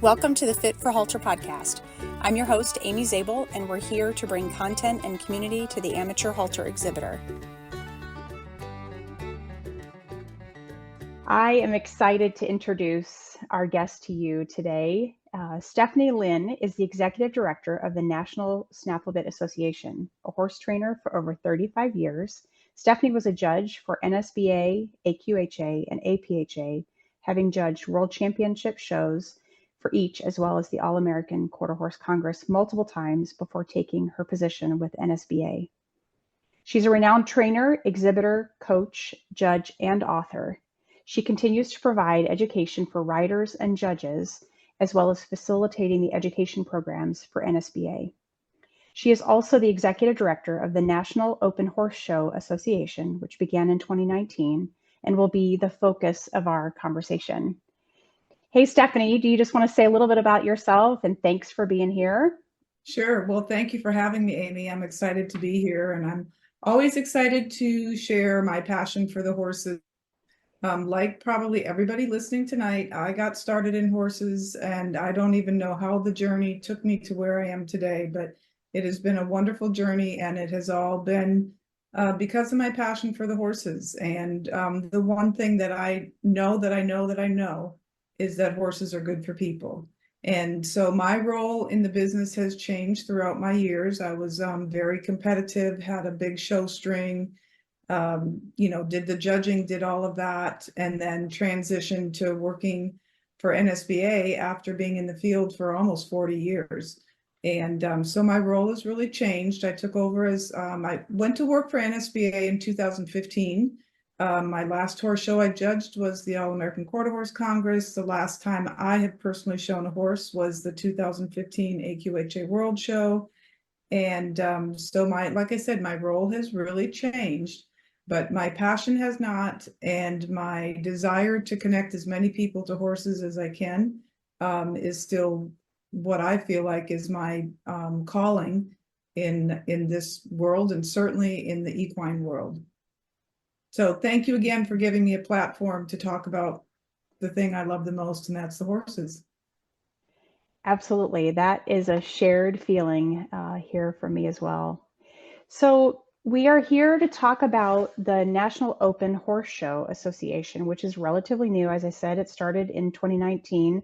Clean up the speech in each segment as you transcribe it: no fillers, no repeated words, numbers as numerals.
Welcome to the Fit for Halter podcast. I'm your host, Amy Zabel, and we're here to bring content and community to the amateur halter exhibitor. I am excited to introduce our guest to you today. Stephanie Lynn is the Executive Director of the National Snaffle Association, a horse trainer for over 35 years. Stephanie was a judge for NSBA, AQHA, and APHA, having judged World Championship shows for each, as well as the All-American Quarter Horse Congress multiple times before taking her position with NSBA. She's a renowned trainer, exhibitor, coach, judge, and author. She continues to provide education for riders and judges, as well as facilitating the education programs for NSBA. She is also the executive director of the National Open Horse Show Association, which began in 2019 and will be the focus of our conversation. Hey, Stephanie, do you just want to say a little bit about yourself, and thanks for being here? Sure. Well, thank you for having me, Amy. I'm excited to be here, and I'm always excited to share my passion for the horses. Like probably everybody listening tonight, I got started in horses, and I don't even know how the journey took me to where I am today, but it has been a wonderful journey, and it has all been because of my passion for the horses. And the one thing that I know is that horses are good for people. And so my role in the business has changed throughout my years. I was very competitive, had a big show string, did the judging, did all of that, and then transitioned to working for NSBA after being in the field for almost 40 years. And so my role has really changed. I took over as, I went to work for NSBA in 2015. My last horse show I judged was the All-American Quarter Horse Congress. The last time I have personally shown a horse was the 2015 AQHA World Show. And so like I said, my role has really changed, but my passion has not, and my desire to connect as many people to horses as I can is still what I feel like is my calling in this world, and certainly in the equine world. So thank you again for giving me a platform to talk about the thing I love the most, and that's the horses. Absolutely. That is a shared feeling here for me as well. So we are here to talk about the National Open Horse Show Association, which is relatively new. As I said, it started in 2019.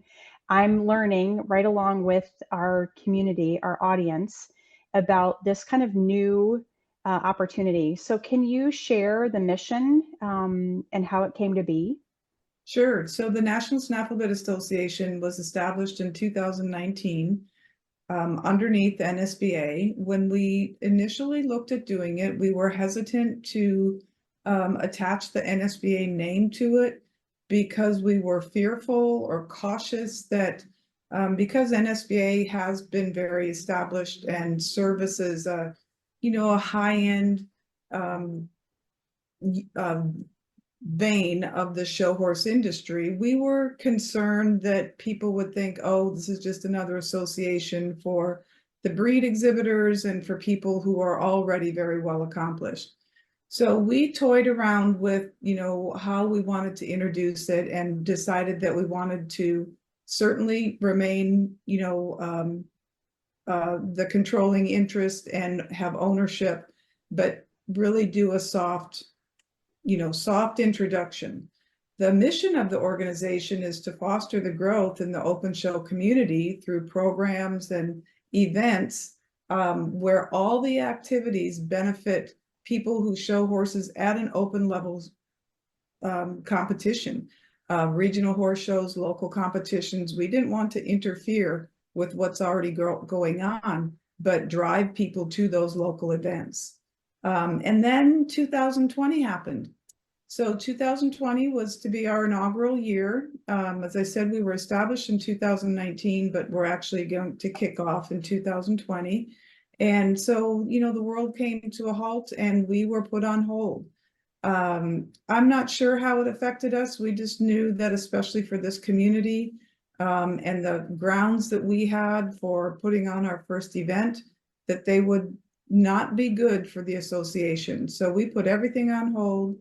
I'm learning right along with our community, our audience, about this kind of new opportunity. So can you share the mission and how it came to be? Sure. So the National Snaffle Association was established in 2019 underneath the NSBA. When we initially looked at doing it, we were hesitant to attach the NSBA name to it because we were fearful or cautious that because NSBA has been very established and services a high-end vein of the show horse industry, we were concerned that people would think, oh, this is just another association for the breed exhibitors and for people who are already very well accomplished. So we toyed around with, how we wanted to introduce it, and decided that we wanted to certainly remain, the controlling interest and have ownership, but really do a soft introduction. The mission of the organization is to foster the growth in the open show community through programs and events where all the activities benefit people who show horses at an open level competition, regional horse shows, local competitions. We didn't want to interfere with what's already going on, but drive people to those local events. And then 2020 happened. So 2020 was to be our inaugural year. As I said, we were established in 2019, but we're actually going to kick off in 2020. And so, the world came to a halt and we were put on hold. I'm not sure how it affected us. We just knew that, especially for this community and the grounds that we had for putting on our first event, that they would not be good for the association. So we put everything on hold.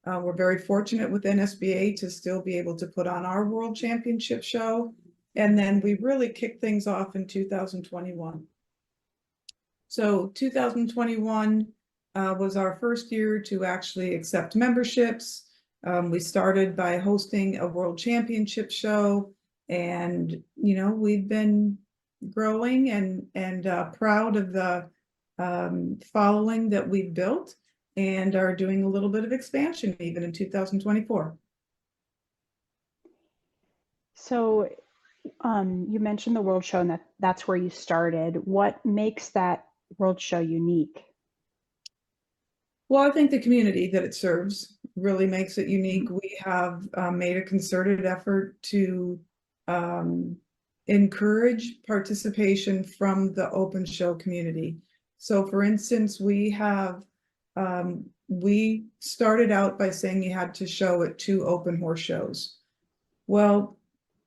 We're very fortunate with NSBA to still be able to put on our World Championship show. And then we really kicked things off in 2021. So 2021 was our first year to actually accept memberships. We started by hosting a world championship show, and we've been growing and proud of the following that we've built, and are doing a little bit of expansion even in 2024. So you mentioned the World Show, and that's where you started. What makes that World Show unique? Well, I think the community that it serves really makes it unique. Mhm. We have made a concerted effort to encourage participation from the open show community. So for instance, we started out by saying you had to show at 2 open horse shows. Well,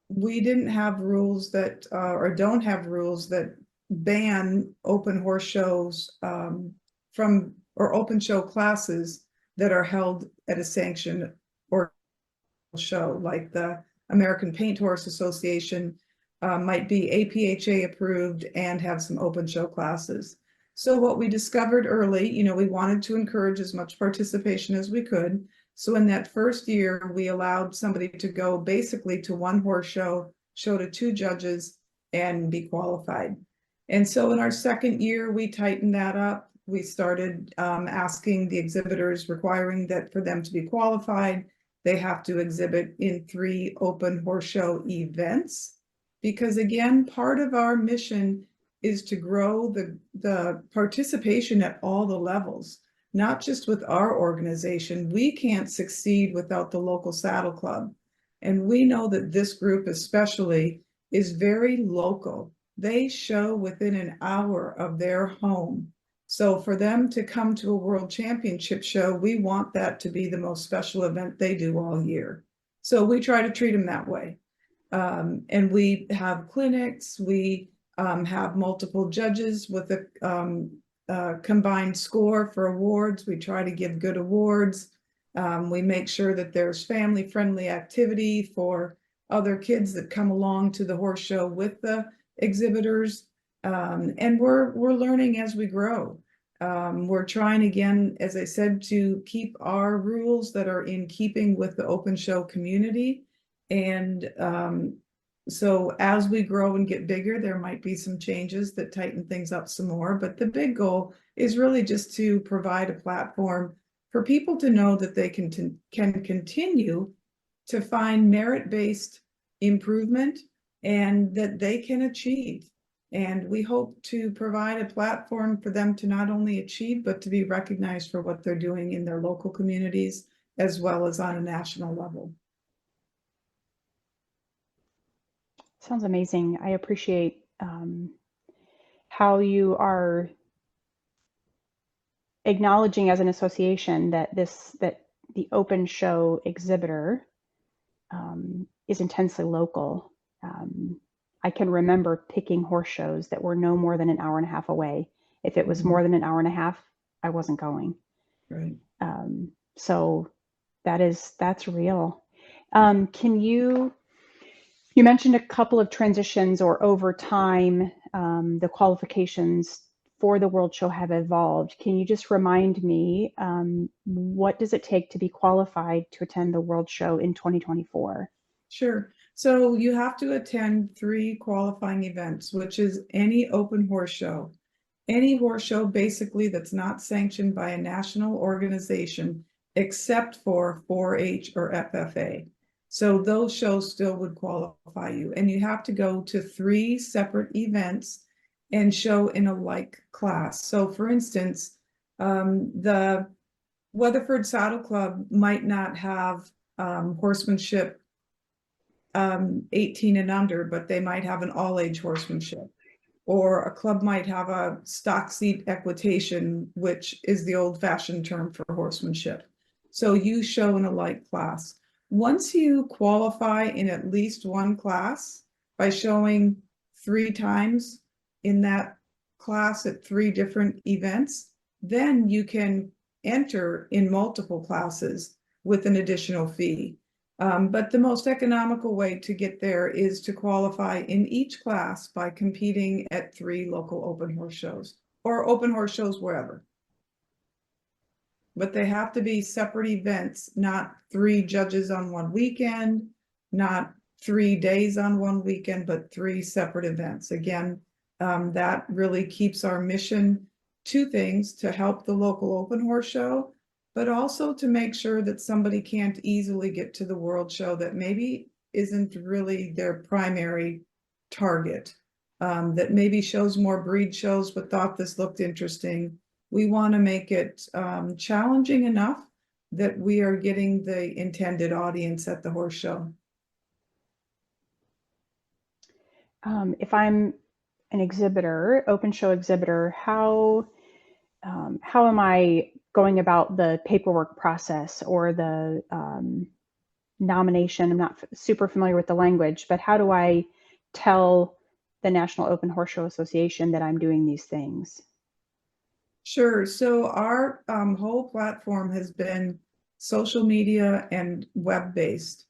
we didn't have rules that, or don't have rules that ban open horse shows from, or open show classes that are held at a sanctioned or show, like the American Paint Horse Association might be APHA approved and have some open show classes. So what we discovered early, we wanted to encourage as much participation as we could. So in that first year, we allowed somebody to go basically to 1 horse show to 2 judges, and be qualified. And so in our second year, we tightened that up. We started asking the exhibitors, requiring that for them to be qualified, they have to exhibit in 3 open horse show events. Because again, part of our mission is to grow the participation at all the levels, not just with our organization. We can't succeed without the local saddle club. And we know that this group especially is very local. They show within an hour of their home. So for them to come to a world championship show, we want that to be the most special event they do all year. So we try to treat them that way. And we have clinics, we have multiple judges with a combined score for awards. We try to give good awards. We make sure that there's family-friendly activity for other kids that come along to the horse show with the exhibitors. And we're learning as we grow. We're trying again, as I said, to keep our rules that are in keeping with the open show community. And so as we grow and get bigger, there might be some changes that tighten things up some more. But the big goal is really just to provide a platform for people to know that they can continue to find merit-based improvement and that they can achieve. And we hope to provide a platform for them to not only achieve, but to be recognized for what they're doing in their local communities, as well as on a national level. Sounds amazing. I appreciate how you are acknowledging as an association that the open show exhibitor is intensely local. I can remember picking horse shows that were no more than an hour and a half away. If it was more than an hour and a half, I wasn't going. Right. So that's real. Can you mentioned a couple of transitions, or over time, the qualifications for the World Show have evolved. Can you just remind me, what does it take to be qualified to attend the World Show in 2024? Sure. So you have to attend 3 qualifying events, which is any open horse show. Any horse show basically that's not sanctioned by a national organization, except for 4-H or FFA. So those shows still would qualify you. And you have to go to 3 separate events and show in a like class. So for instance, the Weatherford Saddle Club might not have horsemanship 18 and under, but they might have an all-age horsemanship. Or a club might have a stock seat equitation, which is the old-fashioned term for horsemanship. So you show in a like class. Once you qualify in at least one class by showing 3 times in that class at 3 different events, then you can enter in multiple classes with an additional fee. But the most economical way to get there is to qualify in each class by competing at 3 local open horse shows or open horse shows wherever. But they have to be separate events, not 3 judges on one weekend, not 3 days on one weekend, but 3 separate events. Again, that really keeps our mission 2 things: to help the local open horse show, but also to make sure that somebody can't easily get to the world show that maybe isn't really their primary target, that maybe shows more breed shows but thought this looked interesting. We want to make it challenging enough that we are getting the intended audience at the horse show. If I'm an exhibitor, open show exhibitor, how am I going about the paperwork process or the nomination? I'm not super familiar with the language, but how do I tell the National Open Horse Show Association that I'm doing these things? Sure. So our whole platform has been social media and web-based.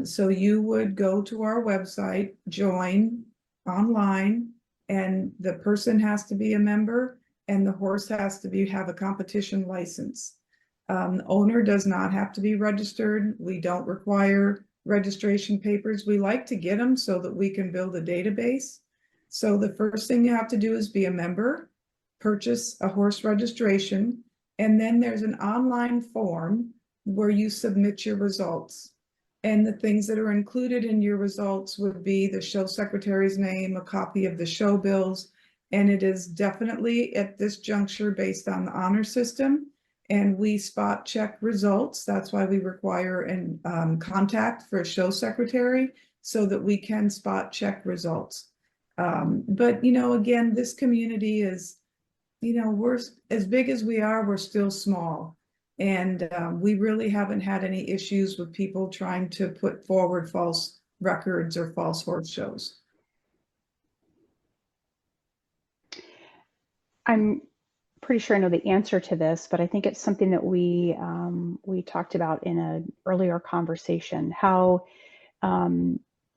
So you would go to our website, join online, and the person has to be a member and the horse has to have a competition license. The owner does not have to be registered. We don't require registration papers. We like to get them so that we can build a database. So the first thing you have to do is be a member, purchase a horse registration, and then there's an online form where you submit your results. And the things that are included in your results would be the show secretary's name, a copy of the show bills, and it is definitely at this juncture based on the honor system. And we spot check results. That's why we require an contact for a show secretary so that we can spot check results. But again, this community is, we're as big as we are, we're still small. And we really haven't had any issues with people trying to put forward false records or false horse shows. I'm pretty sure I know the answer to this, but I think it's something that we talked about in an earlier conversation. How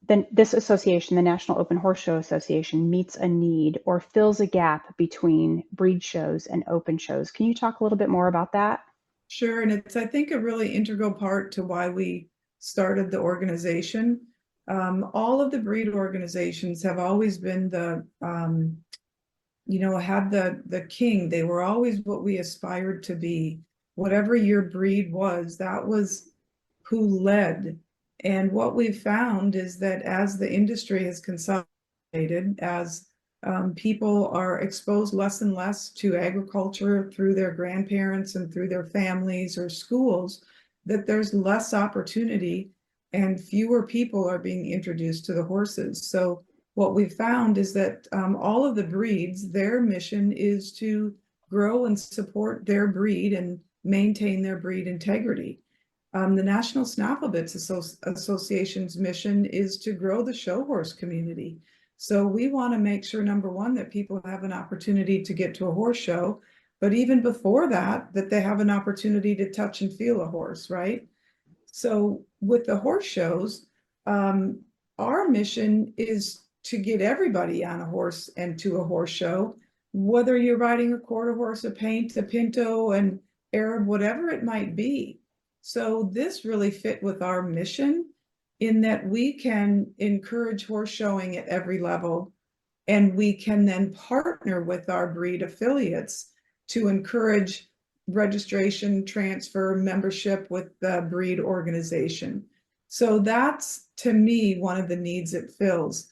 this association, the National Open Horse Show Association, meets a need or fills a gap between breed shows and open shows. Can you talk a little bit more about that? Sure, and it's, I think, a really integral part to why we started the organization. All of the breed organizations have always been had the king. They were always what we aspired to be. Whatever your breed was, that was who led. And what we've found is that as the industry has consolidated, as people are exposed less and less to agriculture through their grandparents and through their families or schools, that there's less opportunity and fewer people are being introduced to the horses. So what we found is that all of the breeds, their mission is to grow and support their breed and maintain their breed integrity. The National Snaffle Association's mission is to grow the show horse community. So we want to make sure, number one, that people have an opportunity to get to a horse show, but even before that, that they have an opportunity to touch and feel a horse, right? So with the horse shows, our mission is to get everybody on a horse and to a horse show, whether you're riding a quarter horse, a paint, a pinto, an Arab, whatever it might be. So this really fit with our mission in that we can encourage horse showing at every level, and we can then partner with our breed affiliates to encourage registration, transfer, membership with the breed organization. So that's, to me, one of the needs it fills.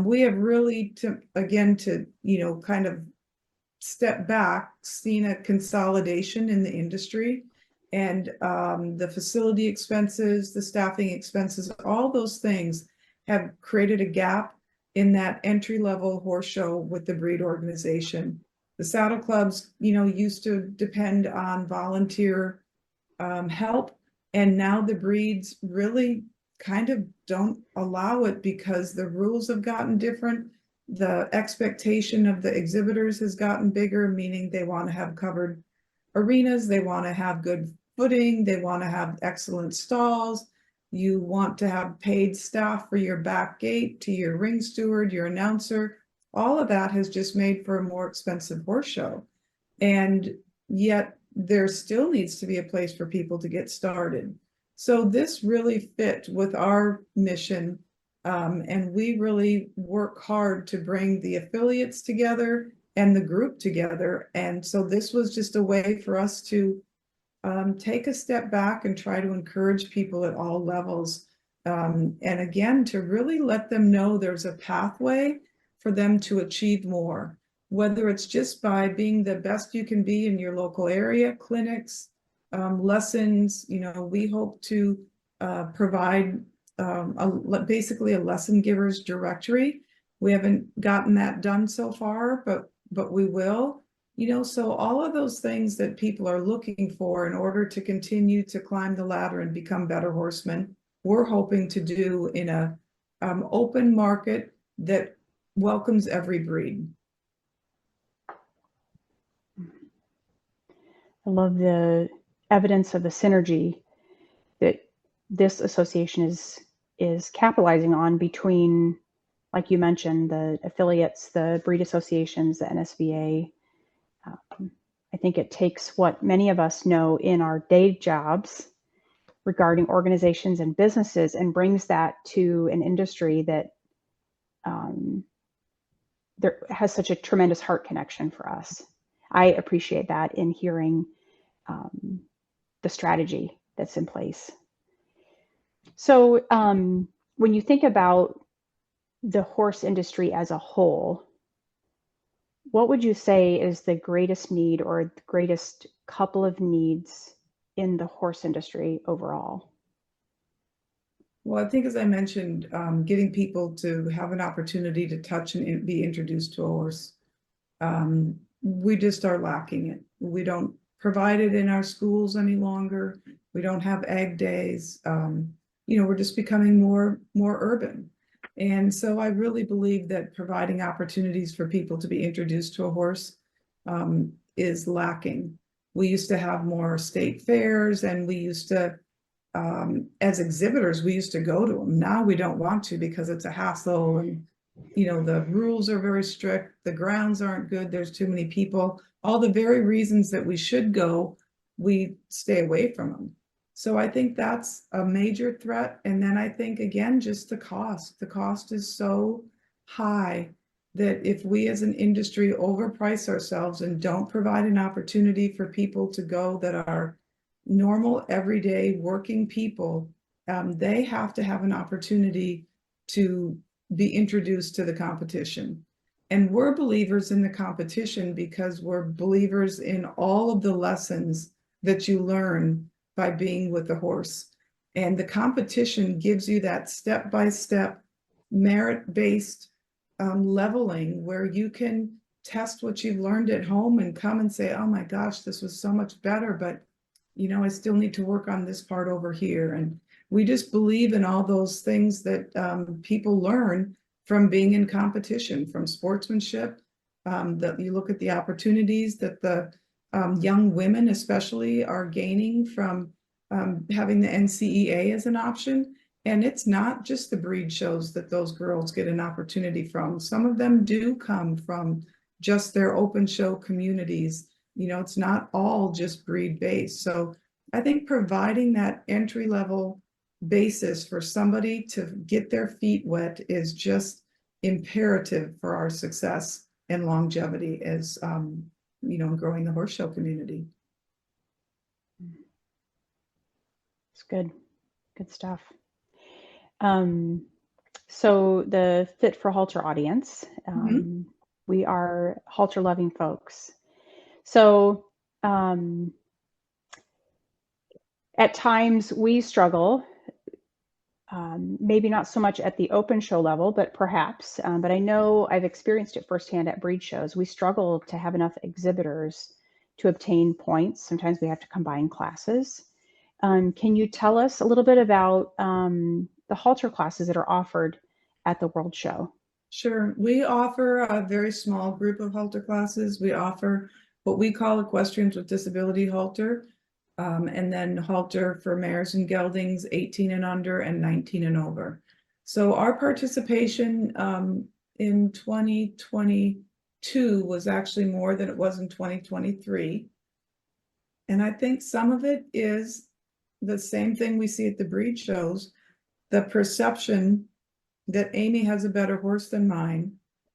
We have really, kind of step back, seen a consolidation in the industry, and the facility expenses, the staffing expenses, all those things have created a gap in that entry-level horse show with the breed organization. The saddle clubs, used to depend on volunteer help, and now the breeds really kind of don't allow it because the rules have gotten different. The expectation of the exhibitors has gotten bigger, meaning they want to have covered arenas, they want to have good footing, they want to have excellent stalls. You want to have paid staff for your back gate, to your ring steward, your announcer. All of that has just made for a more expensive horse show. And yet there still needs to be a place for people to get started. So this really fit with our mission. And we really work hard to bring the affiliates together and the group together. And so this was just a way for us to take a step back and try to encourage people at all levels. And again, to really let them know there's a pathway for them to achieve more, whether it's just by being the best you can be in your local area, clinics, lessons. We hope to provide basically a lesson givers directory. We haven't gotten that done so far, but we will. So all of those things that people are looking for in order to continue to climb the ladder and become better horsemen, we're hoping to do in a open market that welcomes every breed. I love the evidence of the synergy that this association is capitalizing on between, like you mentioned, the affiliates, the breed associations, the NSBA. I think it takes what many of us know in our day jobs regarding organizations and businesses and brings that to an industry that there has such a tremendous heart connection for us. I appreciate that in hearing the strategy that's in place. So when you think about the horse industry as a whole, what would you say is the greatest need or the greatest couple of needs in the horse industry overall? Well, I think, as I mentioned, getting people to have an opportunity to touch and be introduced to a horse. We just are lacking it. We don't provide it in our schools any longer. We don't have egg days. We're just becoming more urban. And so I really believe that providing opportunities for people to be introduced to a horse is lacking. We used to have more state fairs, and we used to, as exhibitors, we used to go to them. Now we don't want to because it's a hassle, and the rules are very strict, the grounds aren't good, there's too many people. All the very reasons that we should go, we stay away from them. So I think that's a major threat. And then I think, again, just the cost. The cost is so high that if we as an industry overprice ourselves and don't provide an opportunity for people to go that are normal, everyday working people, they have to have an opportunity to be introduced to the competition. And we're believers in the competition because we're believers in all of the lessons that you learn by being with the horse. And the competition gives you that step-by-step merit-based leveling where you can test what you've learned at home and come and say, oh my gosh, this was so much better, but I still need to work on this part over here. And we just believe in all those things that people learn from being in competition, from sportsmanship, that you look at the opportunities that the young women especially are gaining from having the NCEA as an option. And it's not just the breed shows that those girls get an opportunity from. Some of them do come from just their open show communities. It's not all just breed based. So I think providing that entry level basis for somebody to get their feet wet is just imperative for our success and longevity as growing the horse show community. It's good stuff. So the Fit for Halter audience, we are halter loving folks. So at times we struggle, maybe not so much at the open show level, but perhaps, but I know I've experienced it firsthand at breed shows. We struggle to have enough exhibitors to obtain points. Sometimes we have to combine classes. Can you tell us a little bit about the halter classes that are offered at the World Show? Sure. We offer a very small group of halter classes. We offer what we call equestrians with disability halter. And then halter for mares and geldings, 18 and under and 19 and over. So our participation in 2022 was actually more than it was in 2023. And I think some of it is the same thing we see at the breed shows, the perception that Amy has a better horse than mine.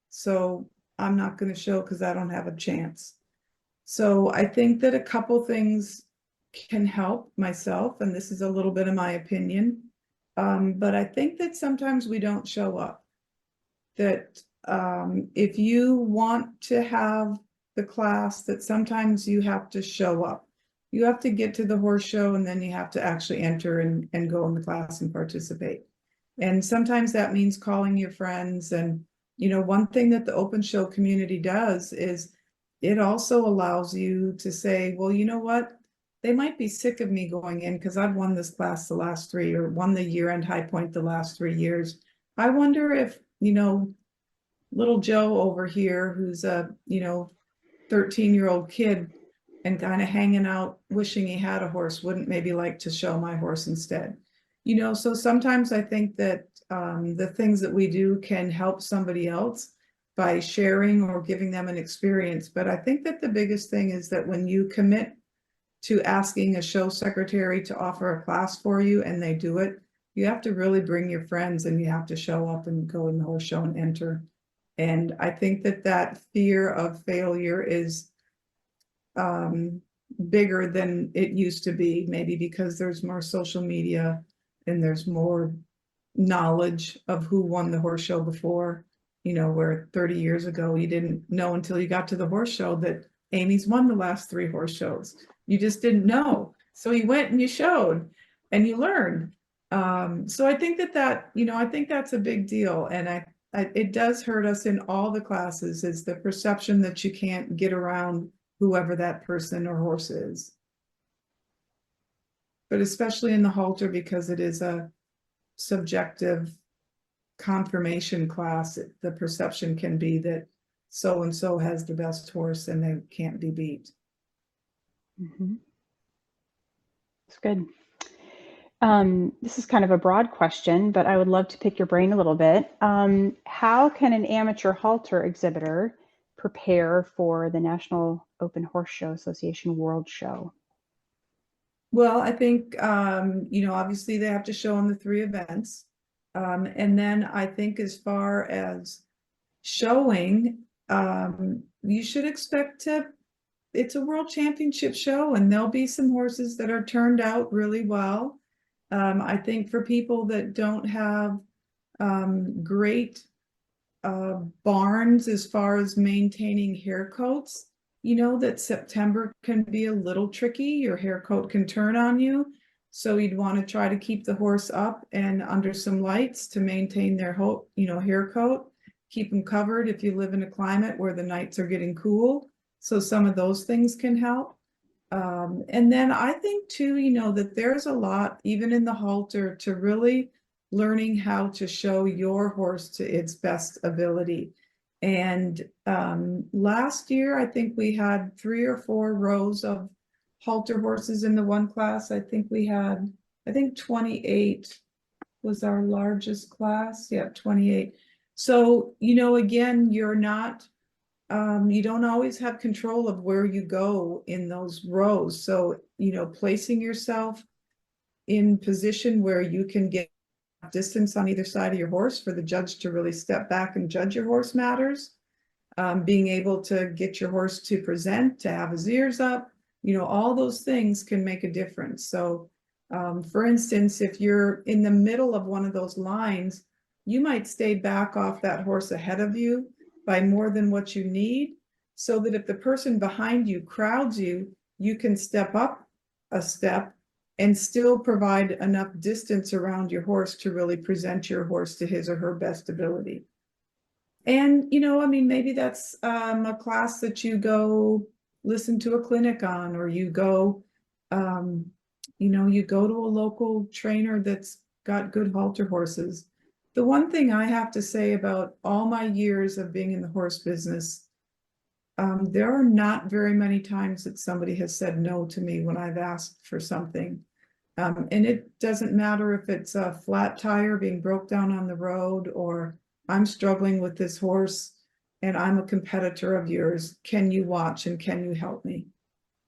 So I'm not going to show because I don't have a chance. So I think that a couple things can help myself, and this is a little bit of my opinion. But I think that sometimes we don't show up. That if you want to have the class, that sometimes you have to show up. You have to get to the horse show and then you have to actually enter and go in the class and participate. And sometimes that means calling your friends. And, you know, one thing that the open show community does is it also allows you to say, well, you know what? They might be sick of me going in because I've won this class the last 3 or won the year-end high point the last 3 years. I wonder if, you know, little Joe over here, who's a, you know, 13-year-old kid and kind of hanging out, wishing he had a horse, wouldn't maybe like to show my horse instead. You know, so sometimes I think that the things that we do can help somebody else by sharing or giving them an experience. But I think that the biggest thing is that when you commit to asking a show secretary to offer a class for you and they do it, you have to really bring your friends and you have to show up and go in the horse show and enter. And I think that that fear of failure is bigger than it used to be, maybe because there's more social media and there's more knowledge of who won the horse show before, you know, where 30 years ago you didn't know until you got to the horse show that Amy's won the last 3 horse shows. You just didn't know. So you went and you showed and you learned. So I think that, you know, I think that's a big deal. And it does hurt us in all the classes, is the perception that you can't get around whoever that person or horse is. But especially in the halter, because it is a subjective confirmation class, the perception can be that so-and-so has the best horse and they can't be beat. Mm-hmm. That's good. This is kind of a broad question, but I would love to pick your brain a little bit. How can an amateur halter exhibitor prepare for the National Open Horse Show Association World Show? Well, I think, you know, obviously they have to show in the 3 events. And then I think as far as showing, you should expect it's a world championship show and there'll be some horses that are turned out really well. I think for people that don't have great barns as far as maintaining hair coats, you know that September can be a little tricky. Your hair coat can turn on you. So you'd want to try to keep the horse up and under some lights to maintain their whole, you know, hair coat. Keep them covered if you live in a climate where the nights are getting cool. So some of those things can help. And then I think too, you know, that there's a lot, even in the halter, to really learning how to show your horse to its best ability. And last year, I think we had 3 or 4 rows of halter horses in the one class. I think 28 was our largest class. Yeah, 28. So, you know, again, you're not, you don't always have control of where you go in those rows. So, you know, placing yourself in position where you can get distance on either side of your horse for the judge to really step back and judge your horse matters. Being able to get your horse to present, to have his ears up, you know, all those things can make a difference. So, for instance, if you're in the middle of one of those lines, you might stay back off that horse ahead of you by more than what you need, so that if the person behind you crowds you, you can step up a step and still provide enough distance around your horse to really present your horse to his or her best ability. And, you know, I mean, maybe that's a class that you go listen to a clinic on, or you go, you know, you go to a local trainer that's got good halter horses. The one thing I have to say about all my years of being in the horse business, There are not very many times that somebody has said no to me when I've asked for something. And it doesn't matter if it's a flat tire being broke down on the road, or I'm struggling with this horse and I'm a competitor of yours. Can you watch and can you help me?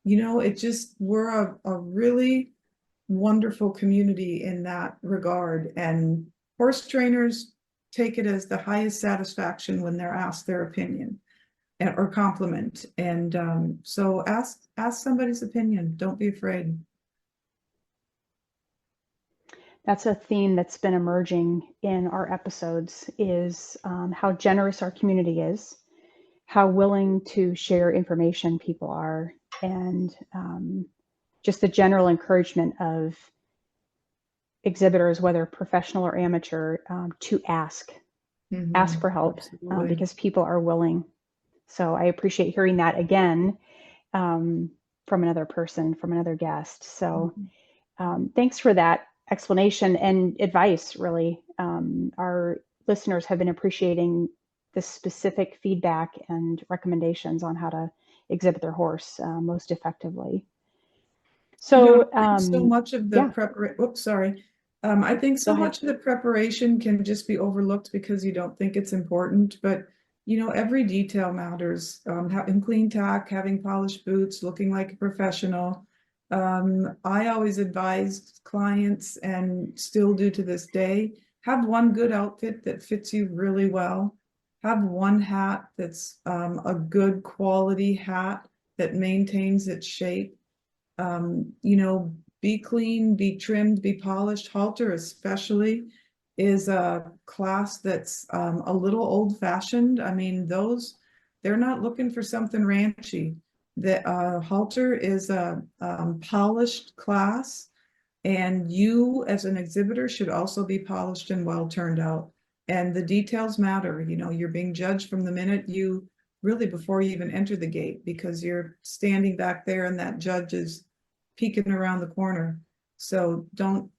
You know, we're a really wonderful community in that regard. And horse trainers take it as the highest satisfaction when they're asked their opinion or compliment. And so ask somebody's opinion. Don't be afraid. That's a theme that's been emerging in our episodes is how generous our community is, how willing to share information people are, and just the general encouragement of exhibitors, whether professional or amateur, to ask for help because people are willing. So I appreciate hearing that again from another person, from another guest. So thanks for that explanation and advice, really. Our listeners have been appreciating the specific feedback and recommendations on how to exhibit their horse most effectively. So, so much of the yeah, preparation, oops, sorry. I think so much of the preparation can just be overlooked because you don't think it's important, but you know, every detail matters. Having clean tack, having polished boots, looking like a professional. I always advise clients, and still do to this day, have one good outfit that fits you really well. Have one hat that's a good quality hat that maintains its shape. You know, be clean, be trimmed, be polished. Halter especially is a class that's a little old fashioned. I mean, they're not looking for something ranchy. The halter is a polished class, and you as an exhibitor should also be polished and well turned out. And the details matter. You know, you're being judged from the minute you really before you even enter the gate, because you're standing back there and that judge is peeking around the corner. So don't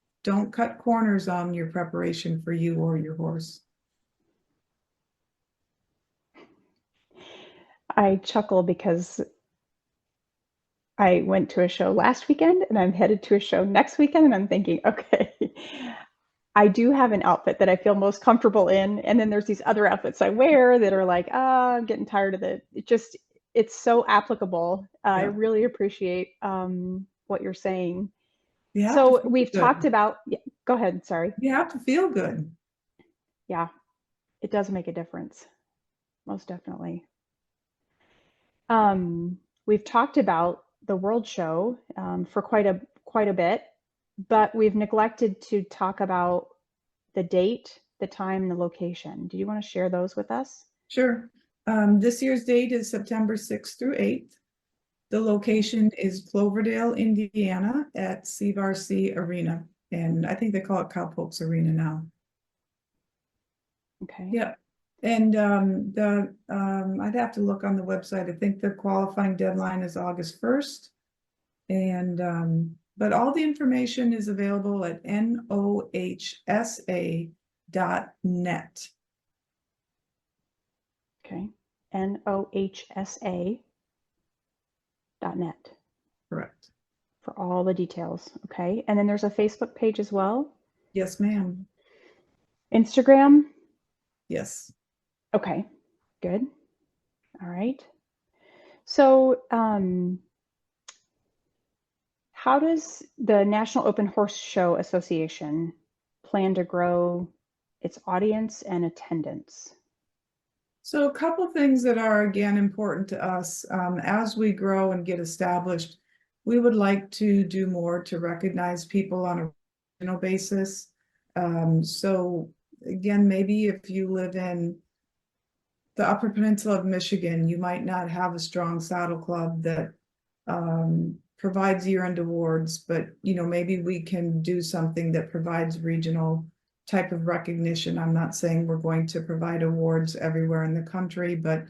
cut corners on your preparation for you or your horse. I chuckle because I went to a show last weekend and I'm headed to a show next weekend, and I'm thinking, okay, I do have an outfit that I feel most comfortable in. And then there's these other outfits I wear that are like, I'm getting tired of it. It's so applicable. I really appreciate what you're saying. So we've talked about, yeah, go ahead, sorry. You have to feel good. Yeah, it does make a difference, most definitely. We've talked about the World Show for quite a bit, but we've neglected to talk about the date, the time, and the location. Do you want to share those with us? Sure. This year's date is September 6th through 8th. The location is Cloverdale, Indiana at CVRC Arena. And I think they call it Cowpokes Arena now. Okay. Yeah. And I'd have to look on the website. I think the qualifying deadline is August 1st. And but all the information is available at NOHSA.net. Okay. NOHSA.net. Correct. For all the details. Okay. And then there's a Facebook page as well. Yes, ma'am. Instagram. Yes. Okay. Good. All right. So, how does the National Open Horse Show Association plan to grow its audience and attendance? So a couple things that are, again, important to us as we grow and get established. We would like to do more to recognize people on a regional basis. So again, maybe if you live in the Upper Peninsula of Michigan, you might not have a strong saddle club that provides year-end awards, but you know, maybe we can do something that provides regional type of recognition. I'm not saying we're going to provide awards everywhere in the country, but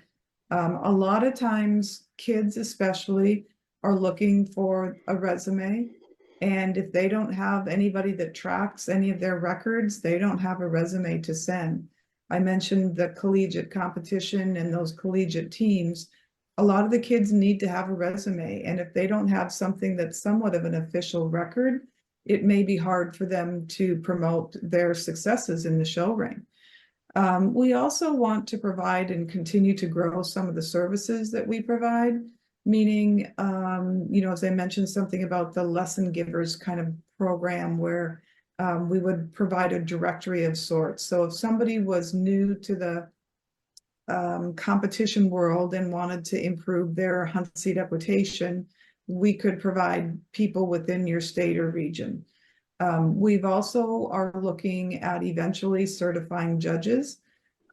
a lot of times kids especially are looking for a resume. And if they don't have anybody that tracks any of their records, they don't have a resume to send. I mentioned the collegiate competition and those collegiate teams. a lot of the kids need to have a resume, and if they don't have something that's somewhat of an official record, it may be hard for them to promote their successes in the show ring. We also want to provide and continue to grow some of the services that we provide, meaning, as I mentioned, something about the lesson givers kind of program where we would provide a directory of sorts. So if somebody was new to the competition world and wanted to improve their hunt seat equitation, we could provide people within your state or region. We've also are looking at eventually certifying judges.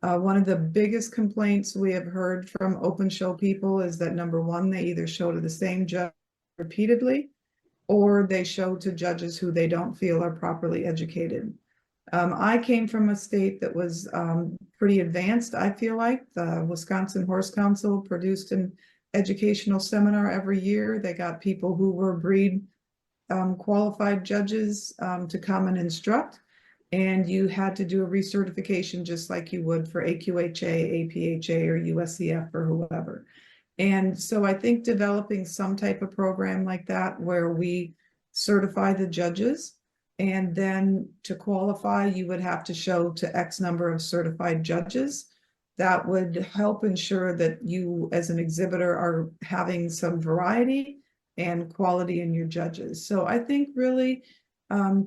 One of the biggest complaints we have heard from open show people is that number one, they either show to the same judge repeatedly, or they show to judges who they don't feel are properly educated. I came from a state that was pretty advanced. I feel like the Wisconsin Horse Council produced an educational seminar every year. They got people who were breed qualified judges to come and instruct, and you had to do a recertification just like you would for AQHA, APHA, or USCF or whoever. And so I think developing some type of program like that where we certify the judges, and then to qualify, you would have to show to X number of certified judges. That would help ensure that you as an exhibitor are having some variety and quality in your judges. So I think really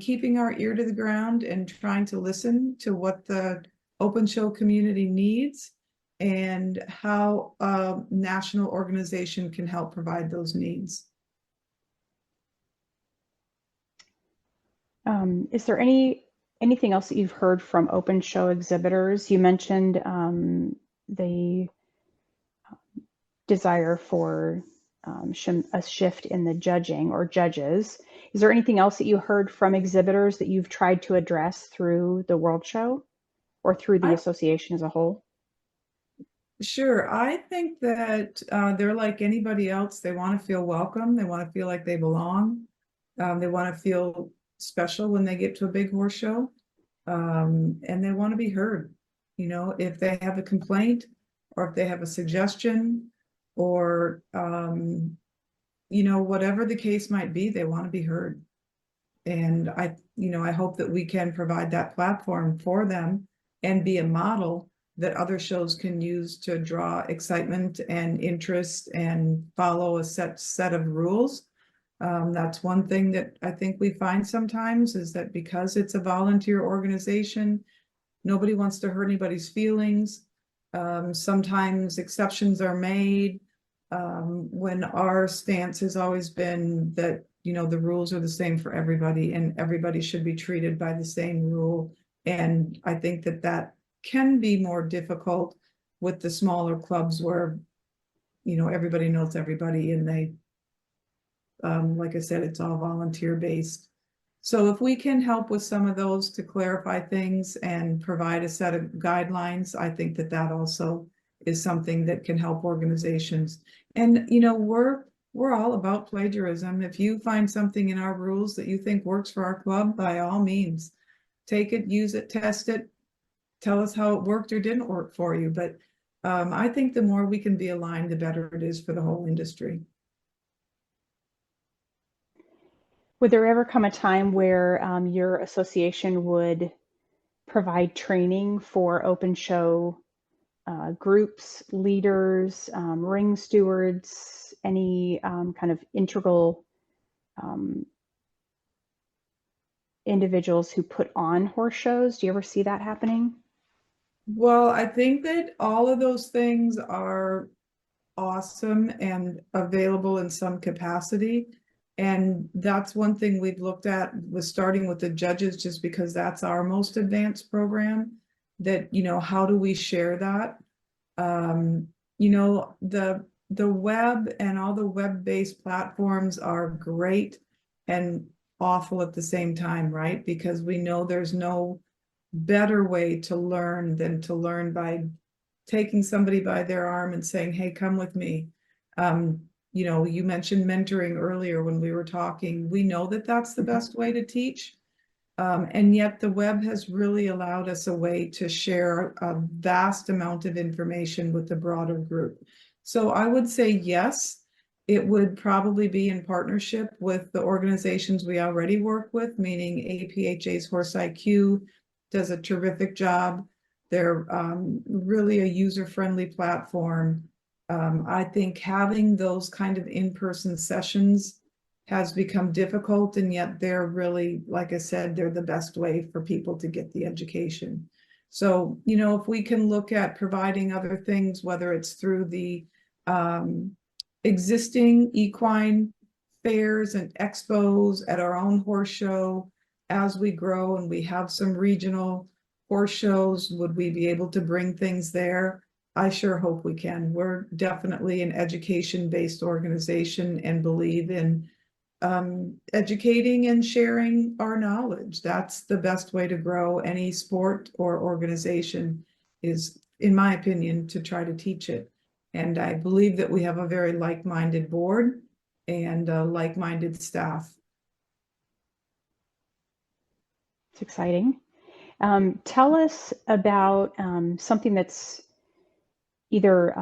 keeping our ear to the ground and trying to listen to what the open show community needs and how a national organization can help provide those needs. Is there anything else that you've heard from open show exhibitors? You mentioned the desire for a shift in the judging or judges. Is there anything else that you heard from exhibitors that you've tried to address through the World Show or through the association as a whole? Sure. I think that they're like anybody else. They want to feel welcome. They want to feel like they belong. They want to feel special when they get to a big horse show. And they want to be heard. If they have a complaint or if they have a suggestion or, whatever the case might be, they want to be heard. And I hope that we can provide that platform for them and be a model that other shows can use to draw excitement and interest and follow a set of rules. That's one thing that I think we find sometimes is that because it's a volunteer organization, nobody wants to hurt anybody's feelings. Sometimes exceptions are made when our stance has always been that, the rules are the same for everybody and everybody should be treated by the same rule. And I think that that can be more difficult with the smaller clubs where, everybody knows everybody and they, like I said, it's all volunteer based. So if we can help with some of those to clarify things and provide a set of guidelines, I think that that also is something that can help organizations. And, we're all about plagiarism. If you find something in our rules that you think works for our club, by all means, take it, use it, test it, tell us how it worked or didn't work for you. But I think the more we can be aligned, the better it is for the whole industry. Would there ever come a time where your association would provide training for open show groups, leaders, ring stewards, any kind of integral individuals who put on horse shows? Do you ever see that happening? Well, I think that all of those things are awesome and available in some capacity. And that's one thing we've looked at was starting with the judges, just because that's our most advanced program. That, how do we share that? The web and all the web-based platforms are great and awful at the same time, right? Because we know there's no better way to learn than to learn by taking somebody by their arm and saying, hey, come with me. You mentioned mentoring earlier when we were talking. We know that that's the best way to teach. And yet the web has really allowed us a way to share a vast amount of information with the broader group. So I would say yes, it would probably be in partnership with the organizations we already work with, meaning APHA's Horse IQ does a terrific job. They're really a user-friendly platform. I think having those kind of in-person sessions has become difficult, and yet they're really, like I said, they're the best way for people to get the education. So, if we can look at providing other things, whether it's through the existing equine fairs and expos at our own horse show, as we grow and we have some regional horse shows, would we be able to bring things there? I sure hope we can. We're definitely an education-based organization and believe in educating and sharing our knowledge. That's the best way to grow any sport or organization, is, in my opinion, to try to teach it. And I believe that we have a very like-minded board and like-minded staff. It's exciting. Tell us about something that's either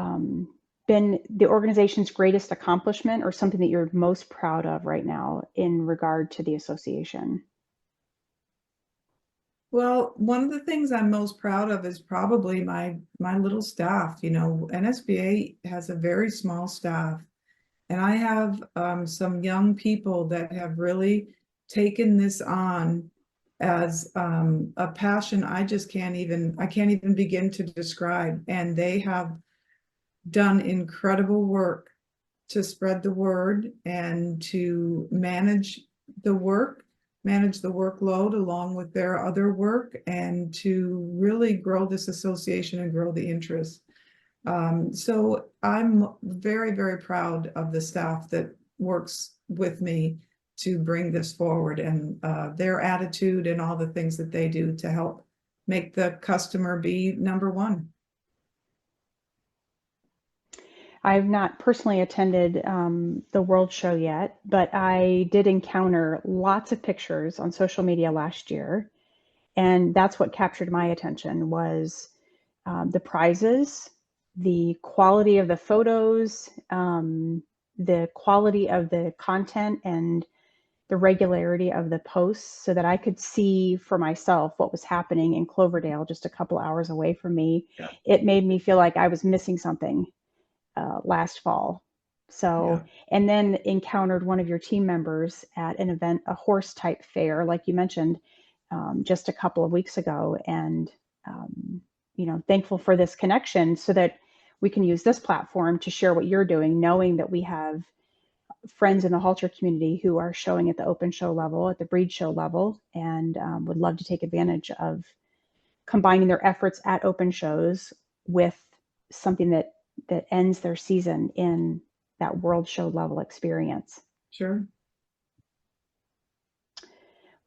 been the organization's greatest accomplishment or something that you're most proud of right now in regard to the association. Well, one of the things I'm most proud of is probably my little staff. NSBA has a very small staff, and I have some young people that have really taken this on as a passion I can't even begin to describe. And they have done incredible work to spread the word and to manage the workload along with their other work, and to really grow this association and grow the interest. So I'm very, very proud of the staff that works with me to bring this forward, and their attitude and all the things that they do to help make the customer be number one. I've not personally attended the World Show yet, but I did encounter lots of pictures on social media last year, and that's what captured my attention was the prizes, the quality of the photos, the quality of the content, and the regularity of the posts, so that I could see for myself what was happening in Cloverdale, just a couple hours away from me. Yeah. It made me feel like I was missing something last fall. So, Yeah. and then encountered one of your team members at an event, a horse type fair, like you mentioned, just a couple of weeks ago. And, thankful for this connection so that we can use this platform to share what you're doing, knowing that we have friends in the halter community who are showing at the open show level, at the breed show level, and would love to take advantage of combining their efforts at open shows with something that ends their season in that world show level experience. Sure.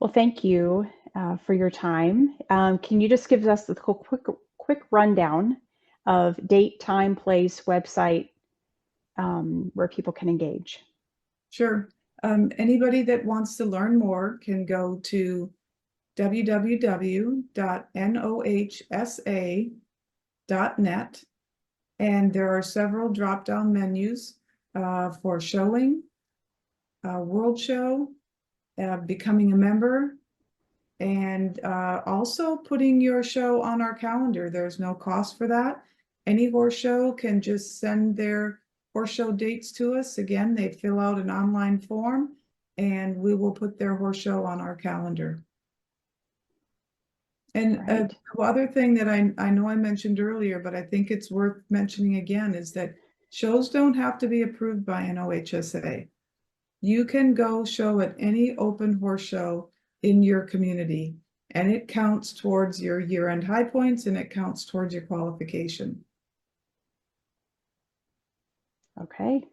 Well, thank you for your time. Can you just give us a quick rundown of date, time, place, website, where people can engage? Sure. Anybody that wants to learn more can go to www.nohsa.net, and there are several drop-down menus for showing, World Show, becoming a member, and also putting your show on our calendar. There's no cost for that. Any horse show can just send their horse show dates to us. Again, they fill out an online form, and we will put their horse show on our calendar. And Right. the other thing that I know I mentioned earlier, but I think it's worth mentioning again, is that shows don't have to be approved by NOHSA. You can go show at any open horse show in your community, and it counts towards your year-end high points, and it counts towards your qualification. Okay.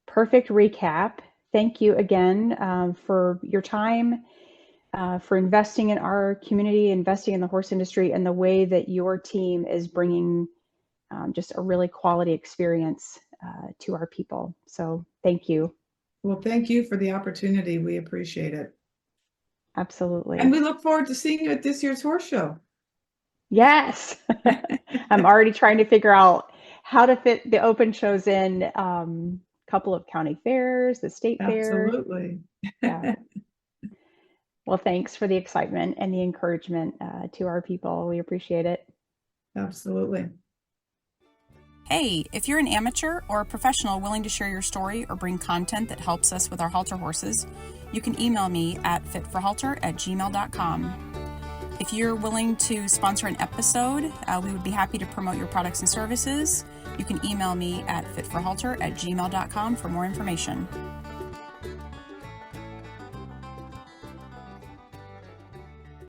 Perfect recap. Thank you again for your time, for investing in our community, investing in the horse industry, and the way that your team is bringing just a really quality experience to our people. So thank you. Well, thank you for the opportunity. We appreciate it. Absolutely. And we look forward to seeing you at this year's horse show. Yes. I'm already trying to figure out how to fit the open shows in, couple of county fairs, the state fair. Absolutely. Yeah. Well, thanks for the excitement and the encouragement to our people. We appreciate it. Absolutely. Hey, if you're an amateur or a professional willing to share your story or bring content that helps us with our halter horses, you can email me at fitforhalter@gmail.com. If you're willing to sponsor an episode, we would be happy to promote your products and services. You can email me at fitforhalter@gmail.com for more information.